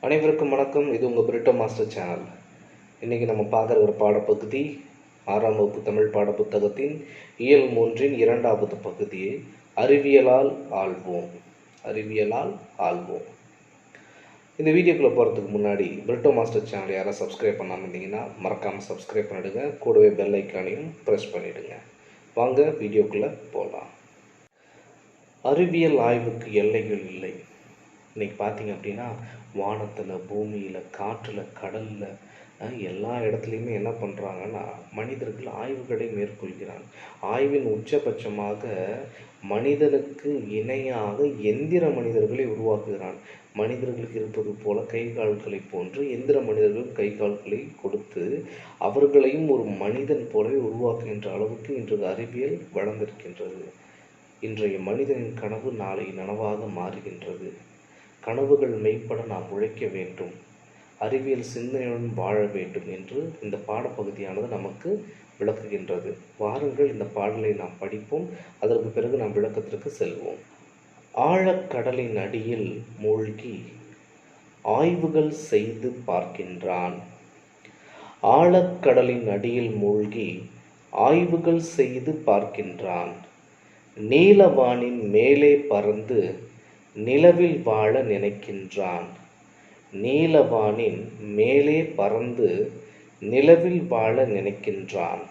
அனைவருக்கும் வணக்கம். இது உங்கள் பிரிட்டோ மாஸ்டர் சேனல். இன்றைக்கி நம்ம பார்க்குற ஒரு பாடப்பகுதி 6ஆம் வகுப்பு தமிழ் பாடப்புத்தகத்தின் இயல் 3 2வது பகுதியை அறிவியலால் ஆள்வோம். அறிவியலால் ஆள்வோம். இந்த வீடியோக்குள்ளே போகிறதுக்கு முன்னாடி பிரிட்டோ மாஸ்டர் சேனல் யாராவது சப்ஸ்கிரைப் பண்ணாமல் இருந்தீங்கன்னா மறக்காமல் சப்ஸ்கிரைப் பண்ணிவிடுங்க. கூடவே பெல் ஐக்கானையும் ப்ரெஸ் பண்ணிவிடுங்க. வாங்க வீடியோக்குள்ளே போகலாம். அறிவியல் ஆய்வுக்கு எல்லைகள் இல்லை. இன்றைக்கி பார்த்திங்க அப்படின்னா வானத்தில், பூமியில், காற்றில், கடலில் எல்லா இடத்துலையுமே என்ன பண்ணுறாங்கன்னா மனிதர்கள் ஆய்வுகளை மேற்கொள்கிறாங்க. ஆய்வின் உச்சபட்சமாக மனிதனுக்கு இணையாக எந்திர மனிதர்களை உருவாக்குகிறான். மனிதர்களுக்கு இருப்பது போல கை கால்களை போன்று எந்திர மனிதர்கள் கை கால்களை கொடுத்து அவர்களையும் ஒரு மனிதன் போலவே உருவாக்குகின்ற அளவுக்கு இன்று அறிவியல் வளர்ந்திருக்கின்றது. இன்றைய மனிதனின் கனவு நாளை நனவாக மாறுகின்றது. கனவுகள் மெய்ப்பட நாம் உழைக்க வேண்டும், அறிவியல் சிந்தனையுடன் வாழ வேண்டும் என்று இந்த பாடப்பகுதியானது நமக்கு விளக்குகின்றது. வாருங்கள் இந்த பாடலை நாம் படிப்போம். அதற்கு பிறகு நாம் விளக்கத்திற்கு செல்வோம். ஆழக்கடலின் அடியில் மூழ்கி ஆய்வுகள் செய்து பார்க்கின்றான். ஆழக்கடலின் அடியில் மூழ்கி ஆய்வுகள் செய்து பார்க்கின்றான். நீலவானின் மேலே பறந்து நிலவில் வாழ நினைக்கின்றான். நீலவானின் மேலே பறந்து நிலவில் வாழ நினைக்கின்றான்.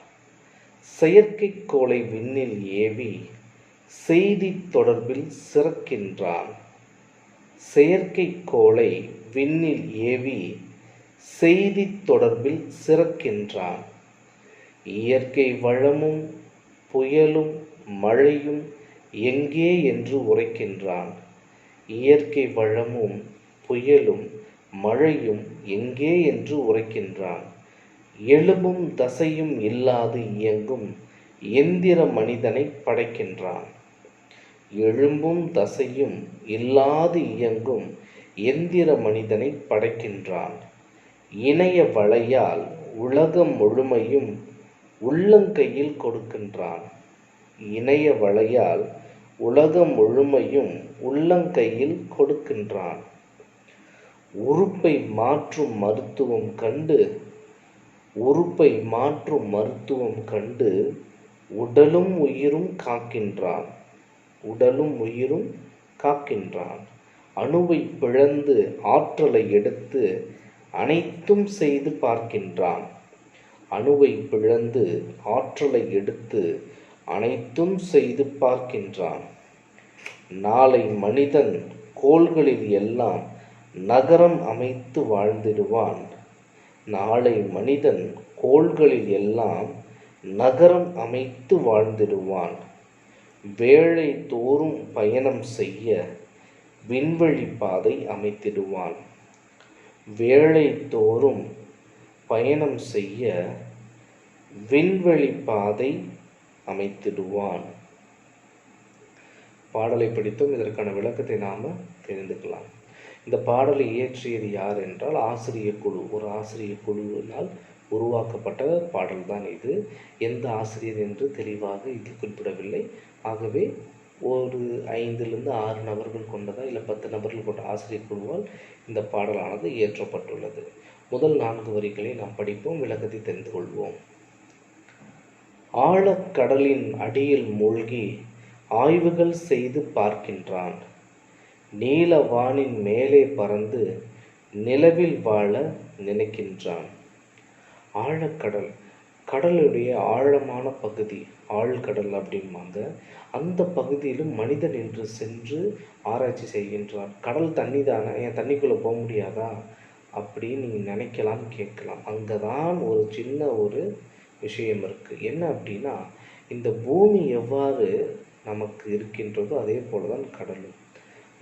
செயற்கைக்கோளை விண்ணில் ஏவி செய்தி தொடர்பில் சிறக்கின்றான். செயற்கைக்கோளை விண்ணில் ஏவி செய்தி தொடர்பில் சிறக்கின்றான். இயற்கை வளமும் புயலும் மழையும் எங்கே என்று உரைக்கின்றான். இயற்கை வளமும் புயலும் மழையும் எங்கே என்று உரைக்கின்றான். எலும்பும் தசையும் இல்லாது இயங்கும் எந்திர மனிதனை படைக்கின்றான். எலும்பும் தசையும் இல்லாது இயங்கும் எந்திர மனிதனை படைக்கின்றான். இணைய வலையால் உலகம் முழுமையும் உள்ளங்கையில் கொடுக்கின்றான். இணைய வலையால் உலகம் முழுமையும் உள்ளங்கையில் கொடுக்கின்றான். உறுப்பை மாற்றும் மருத்துவம் கண்டு உடலும் உயிரும் காக்கின்றான். உடலும் உயிரும் காக்கின்றான். அணுவை பிளந்து ஆற்றலை எடுத்து அனைத்தும் செய்து பார்க்கின்றான். அணுவை பிளந்து ஆற்றலை எடுத்து அனைத்தும் செய்து பார்க்கின்றான். நாளை மனிதன் கோள்களில் எல்லாம் நகரம் அமைத்து வாழ்ந்திடுவான். நாளை மனிதன் கோள்களில் எல்லாம் நகரம் அமைத்து வாழ்ந்திடுவான். வேளை தோறும் பயணம் செய்ய விண்வெளி பாதை அமைத்திடுவான். வேளை தோறும் பயணம் செய்ய விண்வெளி பாதை அமைத்திடுவான். பாடலை படித்தும் இதற்கான விளக்கத்தை நாம் தெரிந்துக்கலாம். இந்த பாடலை இயற்றியது யார் என்றால் ஆசிரியர் குழு. ஒரு ஆசிரியர் குழுவினால் உருவாக்கப்பட்ட பாடல் தான் இது. எந்த ஆசிரியர் என்று தெளிவாக இதில் குறிப்பிடவில்லை. ஆகவே ஒரு 5லிருந்து 6 நபர்கள் கொண்டதா இல்லை 10 நபர்கள் கொண்ட ஆசிரியர் குழுவால் இந்த பாடலானது இயற்றப்பட்டுள்ளது. முதல் 4 வரிகளை நாம் படிப்போம், விளக்கத்தை தெரிந்து கொள்வோம். ஆழக்கடலின் அடியில் மூழ்கி ஆய்வுகள் செய்து பார்க்கின்றான். நீலவானின் மேலே பறந்து நிலவில் வாழ நினைக்கின்றான். ஆழக்கடல், கடலுடைய ஆழமான பகுதி ஆழ்கடல் அப்படிம்பாங்க. அந்த பகுதியிலும் மனிதன் என்று சென்று ஆராய்ச்சி செய்கின்றான். கடல் தண்ணி தானே, ஏன் தண்ணிக்குள்ளே போக முடியாதா அப்படின்னு நீங்கள் நினைக்கலாம், கேட்கலாம். அங்கே தான் ஒரு சின்ன ஒரு விஷயம் இருக்குது. என்ன அப்படின்னா, இந்த பூமி எவ்வாறு நமக்கு இருக்கின்றதோ அதே போல தான் கடலும்.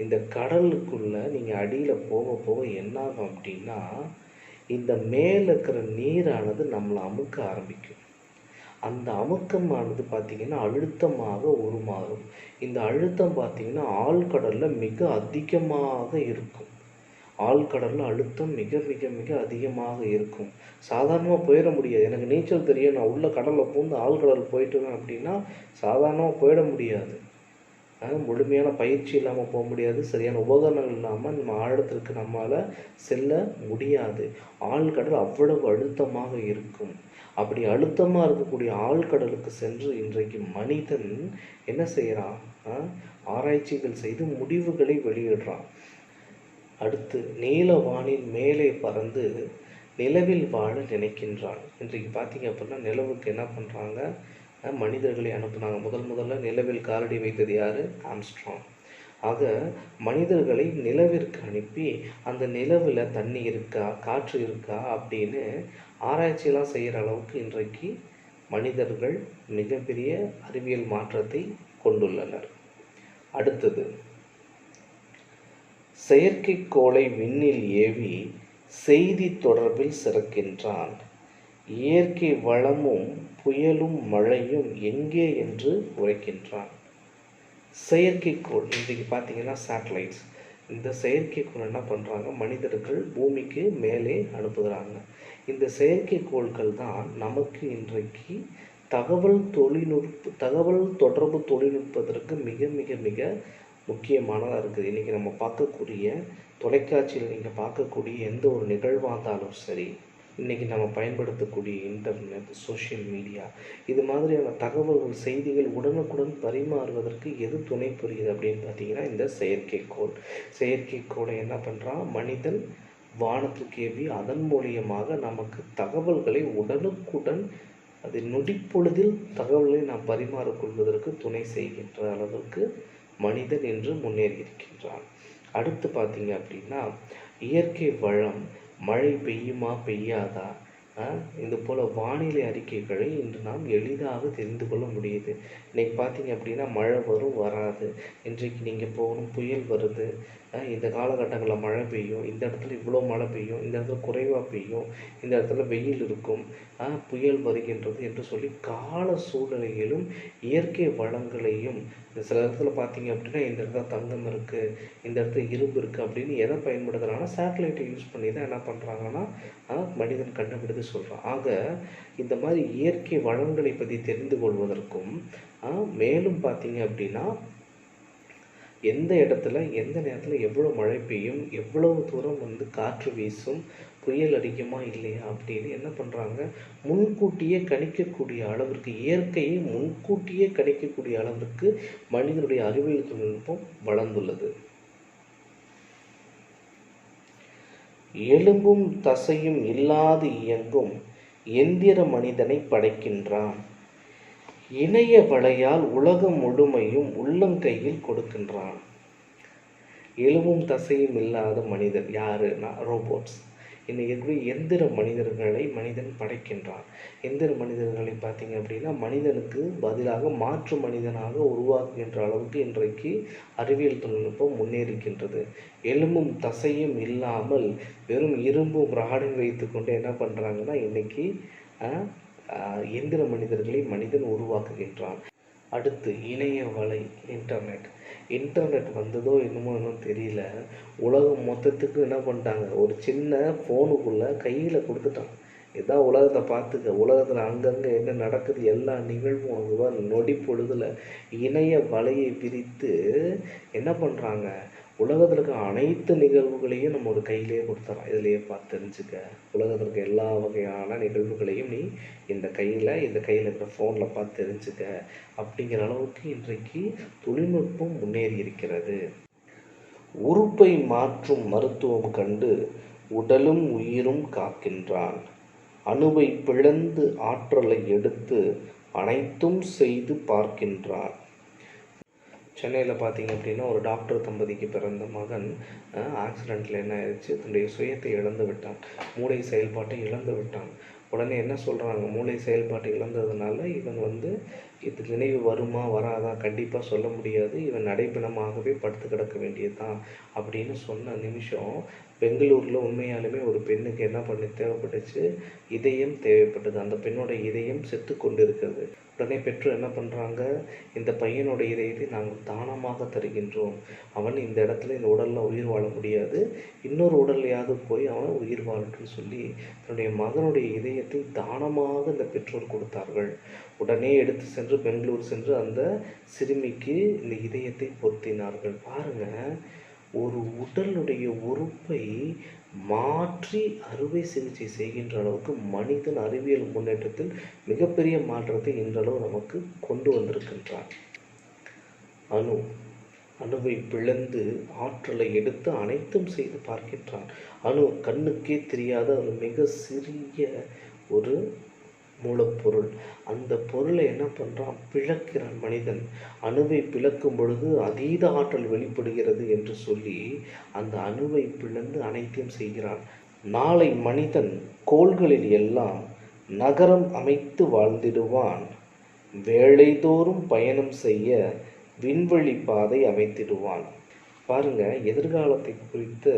இந்த கடலுக்குள்ளே நீங்கள் அடியில் போக போக என்னாகும் அப்படின்னா, இந்த மேலே இருக்கிற நீரானது நம்மளை அமுக்க ஆரம்பிக்கும். அந்த அமுக்கமானது பார்த்திங்கன்னா அழுத்தமாக உருமாறும். இந்த அழுத்தம் பார்த்திங்கன்னா ஆழ்கடலில் மிக அதிகமாக இருக்கும். ஆழ்கடலில் அழுத்தம் மிக மிக மிக அதிகமாக இருக்கும். சாதாரணமாக போயிட முடியாது. எனக்கு நீச்சல் தெரியும், நான் உள்ள கடலில் பூந்து ஆழ்கடல் போயிட்டுவேன் அப்படின்னா சாதாரணமாக போயிட முடியாது. முழுமையான பயிற்சி இல்லாமல் போக முடியாது, சரியான உபகரணங்கள் இல்லாமல் நம்ம ஆழத்திற்கு நம்மளால் செல்ல முடியாது. ஆழ்கடல் அவ்வளவு அழுத்தமாக இருக்கும். அப்படி அழுத்தமாக இருக்கக்கூடிய ஆழ்கடலுக்கு சென்று இன்றைக்கு மனிதன் என்ன செய்கிறான்? ஆராய்ச்சிகள் செய்து முடிவுகளை வெளியிடுறான். அடுத்து நீலவானின் மேலே பறந்து நிலவில் வாழ நினைக்கின்றான். இன்றைக்கு பார்த்தீங்க அப்படின்னா நிலவுக்கு என்ன பண்ணுறாங்க? மனிதர்களை அனுப்புனாங்க. முதல்ல நிலவில் காலடி வைத்தது யார்? ஆம்ஸ்ட்ராங். ஆக மனிதர்களை நிலவிற்கு அனுப்பி அந்த நிலவில் தண்ணி இருக்கா, காற்று இருக்கா அப்படின்னு ஆராய்ச்சியெல்லாம் செய்கிற அளவுக்கு இன்றைக்கு மனிதர்கள் மிகப்பெரிய அறிவியல் மாற்றத்தை கொண்டுள்ளனர். அடுத்தது, செயற்கைக்கோளை விண்ணில் ஏவி செய்தி தொடர்பில் சிறக்கின்றான். இயற்கை வளமும் புயலும் மழையும் எங்கே என்று உரைக்கின்றான். செயற்கைக்கோள் இன்றைக்கு பார்த்தீங்கன்னா சேட்டலைட்ஸ். இந்த செயற்கைக்கோள் என்ன பண்ணுறாங்க? மனிதர்கள் பூமிக்கு மேலே அனுப்புகிறாங்க. இந்த செயற்கைக்கோள்கள் தான் நமக்கு இன்றைக்கு தகவல் தொடர்பு தொழில்நுட்பத்திற்கு மிக மிக மிக முக்கியமானதாக இருக்குது. இன்றைக்கி நம்ம பார்க்கக்கூடிய தொலைக்காட்சியில் நீங்கள் பார்க்கக்கூடிய எந்த ஒரு நிகழ்வாக இருந்தாலும் சரி, இன்றைக்கி நம்ம பயன்படுத்தக்கூடிய இன்டர்நெட், சோஷியல் மீடியா, இது மாதிரியான தகவல்கள், செய்திகள் உடனுக்குடன் பரிமாறுவதற்கு எது துணை புரியுது அப்படின்னு பார்த்தீங்கன்னா இந்த செயற்கைக்கோளை என்ன பண்ணுறான்? மனிதன் வானத்துக்கு ஏவி அதன் மூலியமாக நமக்கு தகவல்களை உடனுக்குடன் அது நொடிப்பொழுதில் தகவல்களை நாம் பரிமாறிக்கொள்வதற்கு துணை செய்கின்ற அளவுக்கு மனிதன் என்று முன்னேறி இருக்கின்றான். அடுத்து பார்த்தீங்க அப்படின்னா இயற்கை வளம், மழை பெய்யுமா பெய்யாதா, இது போல் வானிலை அறிக்கைகளை இன்று நாம் எளிதாக தெரிந்து கொள்ள முடியுது. இன்றைக்கி பார்த்தீங்க அப்படின்னா மழை வரும், வராது. இன்றைக்கு நீங்கள் போகணும், புயல் வருது, இந்த காலகட்டங்களில் மழை பெய்யும், இந்த இடத்துல இவ்வளோ மழை பெய்யும், இந்த இடத்துல குறைவாக பெய்யும், இந்த இடத்துல வெயில் இருக்கும், புயல் வருகின்றது என்று சொல்லி கால சூழ்நிலையிலும் இயற்கை வளங்களையும், சில இடத்துல பார்த்தீங்க அப்படின்னா இந்த இடத்துல தங்கம் இருக்குது, இந்த இடத்துல இரும்பு இருக்குது அப்படின்னு எதை பயன்படுத்துகிறாங்கன்னா சேட்டலைட்டை யூஸ் பண்ணி தான் என்ன பண்ணுறாங்கன்னா மனிதன் கண்டுபிடித்து சொல்கிறான். ஆக இந்த மாதிரி இயற்கை வளங்களை பற்றி தெரிந்து கொள்வதற்கும் மேலும் பார்த்தீங்க அப்படின்னா எந்த இடத்துல எந்த நேரத்தில் எவ்வளோ மழை பெய்யும், எவ்வளவு தூரம் காற்று வீசும், புயல் அடிக்குமா இல்லையா அப்படின்னு என்ன பண்ணுறாங்க? முன்கூட்டியே கணிக்கக்கூடிய அளவிற்கு, இயற்கையை முன்கூட்டியே கணிக்கக்கூடிய அளவிற்கு மனிதனுடைய அறிவியல் தொழில்நுட்பம் வளர்ந்துள்ளது. எலும்பும் தசையும் இல்லாது இயங்கும் எந்திர மனிதனை படைக்கின்றான். இணைய வலையால் உலகம் முழுமையும் உள்ளங்கையில் கொடுக்கின்றான். எலும்பும் தசையும் இல்லாத மனிதர் யாருன்னா ரோபோட்ஸ். இன்னைக்கு எந்திர மனிதர்களை மனிதன் படைக்கின்றான். எந்திர மனிதர்களை பார்த்தீங்க அப்படின்னா மனிதனுக்கு பதிலாக மாற்று மனிதனாக உருவாக்குகின்ற அளவுக்கு இன்றைக்கு அறிவியல் தொழில்நுட்பம் முன்னேறிக்கின்றது. எலும்பும் தசையும் இல்லாமல் வெறும் இரும்பும் ராடும் வைத்து கொண்டு என்ன பண்ணுறாங்கன்னா இன்னைக்கு எந்திர மனிதர்களை மனிதன் உருவாக்குகின்றான். அடுத்து இணைய வலை, இன்டர்நெட் வந்ததோ என்னமோ இன்னும் தெரியல, உலகம் மொத்தத்துக்கு என்ன பண்ணிட்டாங்க, ஒரு சின்ன ஃபோனுக்குள்ளே கையில் கொடுத்துட்டான். இதுதான் உலகத்தை பார்த்துக்க, உலகத்தில் அங்கங்கே என்ன நடக்குது எல்லா நிகழ்வும் அதுவாக நொடி பொழுதில் இணைய வலையை விரித்து என்ன பண்ணுறாங்க, உலகத்தில் இருக்க அனைத்து நிகழ்வுகளையும் நம்ம ஒரு கையிலேயே கொடுத்துறோம். இதிலேயே பார்த்து தெரிஞ்சுக்க, உலகத்தில் இருக்க எல்லா வகையான நிகழ்வுகளையும் நீ இந்த கையில் இருக்கிற ஃபோனில் பார்த்து தெரிஞ்சுக்க அப்படிங்கிற அளவுக்கு இன்றைக்கு தொழில்நுட்பம் முன்னேறி இருக்கிறது. உறுப்பை மாற்றும் மருத்துவம் கண்டு உடலும் உயிரும் காக்கின்றான். அணுவை பிளந்து ஆற்றலை எடுத்து அனைத்தும் செய்து பார்க்கின்றான். சென்னையில் பார்த்தீங்க அப்படின்னா ஒரு டாக்டர் தம்பதிக்கு பிறந்த மகன் ஆக்சிடெண்ட்டில் என்ன ஆயிடுச்சு, தன்னுடைய சுயத்தை இழந்து விட்டான், மூளை செயல்பாட்டை இழந்து விட்டான். உடனே என்ன சொல்கிறாங்க, மூளை செயல்பாட்டை இழந்ததுனால இவன் இது நினைவு வருமா வராதா கண்டிப்பாக சொல்ல முடியாது, இவன் நடைப்பிணமாகவே படுத்து கிடக்க வேண்டியது தான் அப்படின்னு சொன்ன நிமிஷம் பெங்களூரில் உண்மையாலுமே ஒரு பெண்ணுக்கு என்ன தேவைப்பட்டுச்சு, இதயம் தேவைப்பட்டது. அந்த பெண்ணோட இதயம் செத்து கொண்டு இருக்கிறது. உடனே பெற்றோர் என்ன பண்ணுறாங்க, இந்த பையனோட இதயத்தை நாங்கள் தானமாக தருகின்றோம், அவன் இந்த இடத்துல இந்த உடலில் உயிர் வாழ முடியாது, இன்னொரு உடல்லையாவது போய் அவன் உயிர் வாழட்டுன்னு சொல்லி தன்னுடைய மகனுடைய இதயத்தை தானமாக இந்த பெற்றோர் கொடுத்தார்கள். உடனே எடுத்து சென்று சென்று பெங்களூர் சென்று அந்த சிறுமிக்கு இந்த இதயத்தை பொருத்தினார்கள். பாருங்க, ஒரு உடலுடைய உறுப்பை மாற்றி அறுவை சிகிச்சை செய்கின்ற அளவுக்கு மனிதன் அறிவியல் முன்னேற்றத்தில் மிகப்பெரிய மாற்றத்தை இன்றளவு நமக்கு கொண்டு வந்திருக்கின்றான். அணுவை பிளந்து ஆற்றலை எடுத்து அனைத்தும் செய்து பார்க்கின்றான். கண்ணுக்கே தெரியாத ஒரு மிக சிறிய ஒரு மூலப்பொருள். அந்த பொருளை என்ன பண்ணுறான்? பிளக்கிறான் மனிதன். அணுவை பிளக்கும் பொழுது அதீத ஆற்றல் வெளிப்படுகிறது என்று சொல்லி அந்த அணுவை பிளந்து அனைத்தையும் செய்கிறான். நாளை மனிதன் கோள்களில் எல்லாம் நகரம் அமைத்து வாழ்ந்திடுவான். வேளைதோறும் பயணம் செய்ய விண்வெளி பாதை அமைத்திடுவான். பாருங்க, எதிர்காலத்தை குறித்த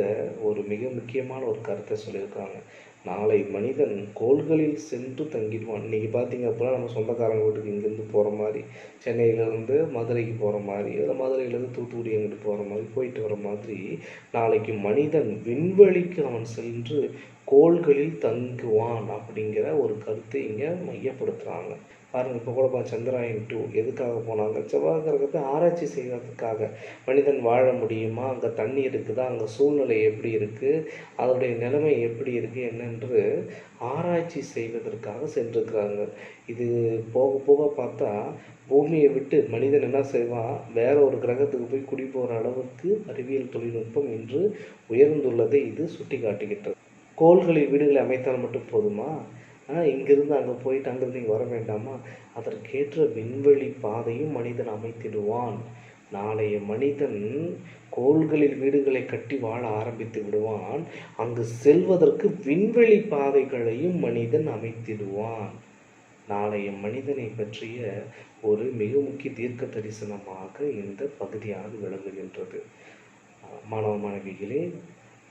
ஒரு மிக முக்கியமான ஒரு கருத்தை சொல்லியிருக்காங்க. நாளை மனிதன் கோள்களில் சென்று தங்கிடுவான். இன்றைக்கி பார்த்தீங்க அப்படின்னா நம்ம சொந்தக்காரங்க வீட்டுக்கு இங்கேருந்து போகிற மாதிரி, சென்னையிலேருந்து மதுரைக்கு போகிற மாதிரி, இல்லை மதுரையிலேருந்து தூத்துக்குடி எங்கிட்டு போகிற மாதிரி போயிட்டு வர மாதிரி நாளைக்கு மனிதன் விண்வெளிக்கு அவன் சென்று கோள்களில் தங்குவான் அப்படிங்கிற ஒரு கருத்தை இங்கே மையப்படுத்துகிறாங்க. பாருங்கள், இப்போ கூட சந்திராயன் 2 எதுக்காக போனாங்க? செவ்வாய் கிரகத்தை ஆராய்ச்சி செய்வதற்காக. மனிதன் வாழ முடியுமா, அங்கே தண்ணி இருக்குதா, அங்கே சூழ்நிலை எப்படி இருக்குது, அதனுடைய நிலைமை எப்படி இருக்குது என்னென்று ஆராய்ச்சி செய்வதற்காக சென்றிருக்கிறாங்க. இது போக போக பார்த்தா பூமியை விட்டு மனிதன் என்ன செய்வான், வேற ஒரு கிரகத்துக்கு போய் குடி போகிற அளவுக்கு அறிவியல் தொழில்நுட்பம் இன்று உயர்ந்துள்ளதை இது சுட்டி காட்டுகின்றது. கோள்களில் வீடுகளை அமைத்தால் மட்டும் போதுமா? இங்கிருந்து அங்கே போயிட்டு அங்கிருந்து இங்கே வர வேண்டாமா? அதற்கேற்ற விண்வெளி பாதையும் மனிதன் அமைத்திடுவான். நாளைய மனிதன் கோள்களில் வீடுகளை கட்டி வாழ ஆரம்பித்து விடுவான். அங்கு செல்வதற்கு விண்வெளி பாதைகளையும் மனிதன் அமைத்திடுவான். நாளைய மனிதனை பற்றிய ஒரு மிக முக்கிய தீர்க்க தரிசனமாக இந்த பகுதியானது விளங்குகின்றது. மாணவ மாணவிகளே,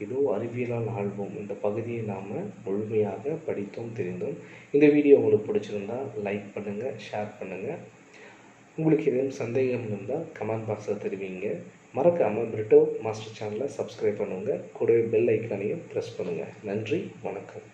இதோ அறிவியலால் ஆழ்வோம் இந்த பகுதியை நாம் முழுமையாக படித்தோம், தெரிந்தோம். இந்த வீடியோ உங்களுக்கு பிடிச்சிருந்தா லைக் பண்ணுங்கள், ஷேர் பண்ணுங்கள். உங்களுக்கு எதுவும் சந்தேகம் இருந்தால் கமெண்ட் பாக்ஸில் தெரிவிங்க. மறக்காமல் பிரிட்டோ மாஸ்டர் சேனலை சப்ஸ்கிரைப் பண்ணுங்கள். கூடவே பெல் ஐக்கானையும் ப்ரெஸ் பண்ணுங்கள். நன்றி, வணக்கம்.